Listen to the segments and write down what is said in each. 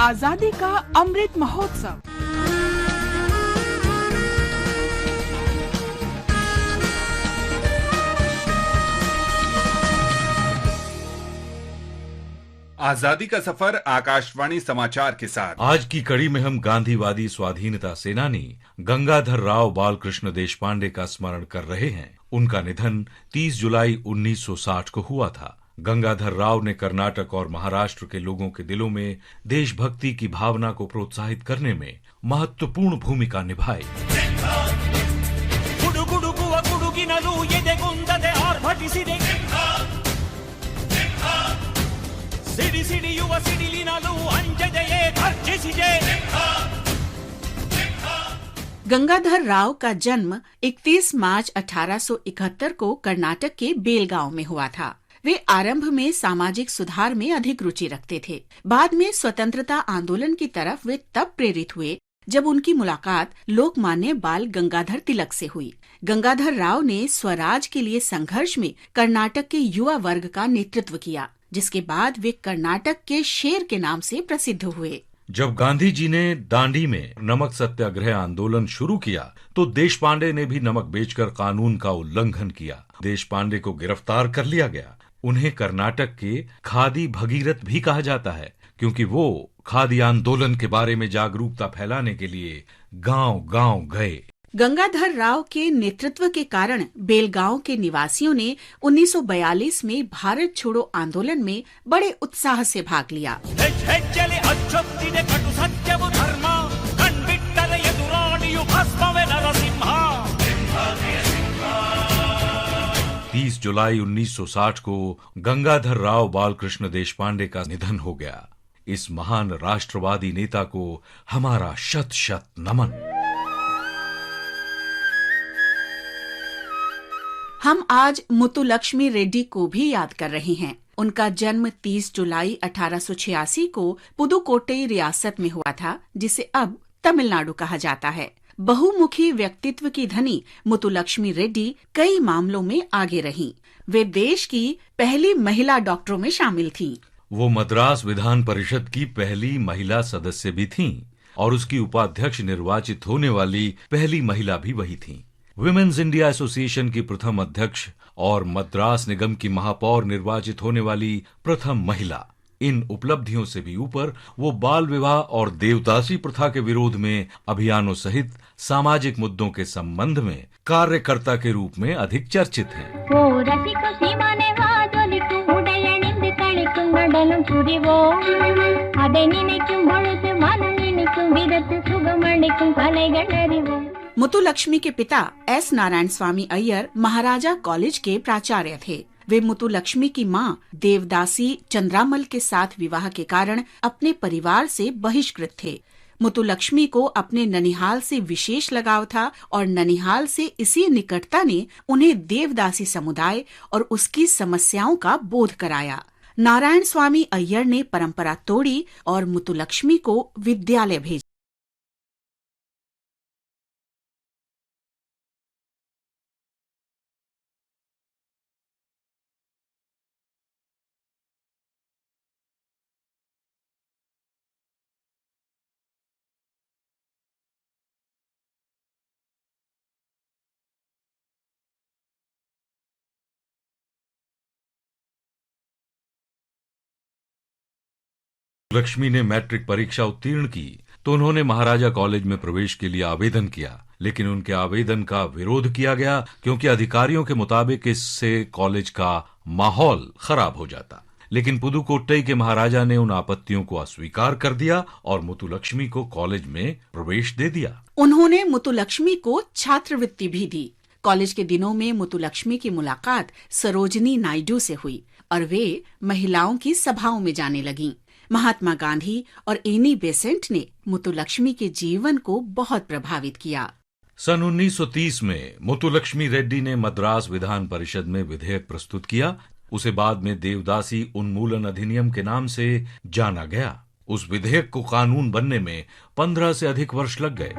आजादी का अमृत महोत्सव। आजादी का सफर आकाशवाणी समाचार के साथ। आज की कड़ी में हम गांधीवादी स्वाधीनता सेनानी गंगाधर राव बालकृष्ण देशपांडे का स्मरण कर रहे हैं। उनका निधन 30 जुलाई 1960 को हुआ था। गंगाधर राव ने कर्नाटक और महाराष्ट्र के लोगों के दिलों में देशभक्ति की भावना को प्रोत्साहित करने में महत्वपूर्ण भूमिका निभाई। गंगाधर राव का जन्म 31 मार्च 1871 को कर्नाटक के बेलगांव में हुआ था। वे आरंभ में सामाजिक सुधार में अधिक रुचि रखते थे। बाद में स्वतंत्रता आंदोलन की तरफ वे तब प्रेरित हुए जब उनकी मुलाकात लोकमान्य बाल गंगाधर तिलक से हुई। गंगाधर राव ने स्वराज के लिए संघर्ष में कर्नाटक के युवा वर्ग का नेतृत्व किया, जिसके बाद वे कर्नाटक के शेर के नाम से प्रसिद्ध हुए। जब गांधी जी ने दांडी में नमक सत्याग्रह आंदोलन शुरू किया तो देशपांडे ने भी नमक बेचकर कानून का उल्लंघन किया। देशपांडे को गिरफ्तार कर लिया गया। उन्हें कर्नाटक के खादी भगीरथ भी कहा जाता है, क्योंकि वो खादी आंदोलन के बारे में जागरूकता फैलाने के लिए गांव-गांव गए। गंगाधर राव के नेतृत्व के कारण बेलगांव के निवासियों ने 1942 में भारत छोड़ो आंदोलन में बड़े उत्साह से भाग लिया। 30 जुलाई 1960 को गंगाधर राव बालकृष्ण देशपांडे का निधन हो गया। इस महान राष्ट्रवादी नेता को हमारा शत शत नमन। हम आज मुत्तुलक्ष्मी रेड्डी को भी याद कर रहे हैं। उनका जन्म 30 जुलाई 1886 को पुदुकोट्टई रियासत में हुआ था, जिसे अब तमिलनाडु कहा जाता है। बहुमुखी व्यक्तित्व की धनी मुत्तुलक्ष्मी रेड्डी कई मामलों में आगे रहीं। वे देश की पहली महिला डॉक्टरों में शामिल थीं। वो मद्रास विधान परिषद की पहली महिला सदस्य भी थीं और उसकी उपाध्यक्ष निर्वाचित होने वाली पहली महिला भी वही थीं। विमेन्स इंडिया एसोसिएशन की प्रथम अध्यक्ष और मद्रास निगम की महापौर निर्वाचित होने वाली प्रथम महिला। इन उपलब्धियों से भी ऊपर वो बाल विवाह और देवदासी प्रथा के विरोध में अभियानों सहित सामाजिक मुद्दों के संबंध में कार्यकर्ता के रूप में अधिक चर्चित हैं। मुत्तुलक्ष्मी के पिता एस नारायण स्वामी अय्यर महाराजा कॉलेज के प्राचार्य थे। वे मुत्तुलक्ष्मी की मां देवदासी चंद्रामल के साथ विवाह के कारण अपने परिवार से बहिष्कृत थे। मुत्तुलक्ष्मी को अपने ननिहाल से विशेष लगाव था और ननिहाल से इसी निकटता ने उन्हें देवदासी समुदाय और उसकी समस्याओं का बोध कराया। नारायण स्वामी अय्यर ने परंपरा तोड़ी और मुत्तुलक्ष्मी को विद्यालय भेजा। लक्ष्मी ने मैट्रिक परीक्षा उत्तीर्ण की तो उन्होंने महाराजा कॉलेज में प्रवेश के लिए आवेदन किया, लेकिन उनके आवेदन का विरोध किया गया क्योंकि अधिकारियों के मुताबिक इससे कॉलेज का माहौल खराब हो जाता। लेकिन पुदुकोट्टई के महाराजा ने उन आपत्तियों को अस्वीकार कर दिया और मुत्तुलक्ष्मी को कॉलेज में प्रवेश दे दिया। उन्होंने मुत्तुलक्ष्मी को छात्रवृत्ति भी दी। कॉलेज के दिनों में मुत्तुलक्ष्मी की मुलाकात सरोजनी नायडू से हुई और वे महिलाओं की सभाओं में जाने लगीं। महात्मा गांधी और एनी बेसेंट ने मुत्तुलक्ष्मी के जीवन को बहुत प्रभावित किया। सन 1930 में मुत्तुलक्ष्मी रेड्डी ने मद्रास विधान परिषद में विधेयक प्रस्तुत किया। उसे बाद में देवदासी उन्मूलन अधिनियम के नाम से जाना गया। उस विधेयक को कानून बनने में 15 से अधिक वर्ष लग गए।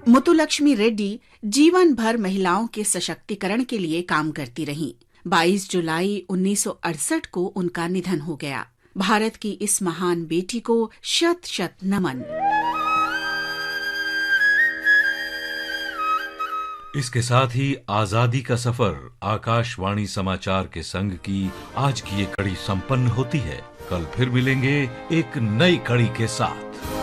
मुत्तुलक्ष्मी रेड्डी जीवन भर महिलाओं के सशक्तिकरण के लिए काम करती रहीं। 22 जुलाई 1968 को उनका निधन हो गया। भारत की इस महान बेटी को शत शत नमन। इसके साथ ही आजादी का सफर आकाशवाणी समाचार के संग की आज की ये कड़ी संपन्न होती है। कल फिर मिलेंगे एक नई कड़ी के साथ।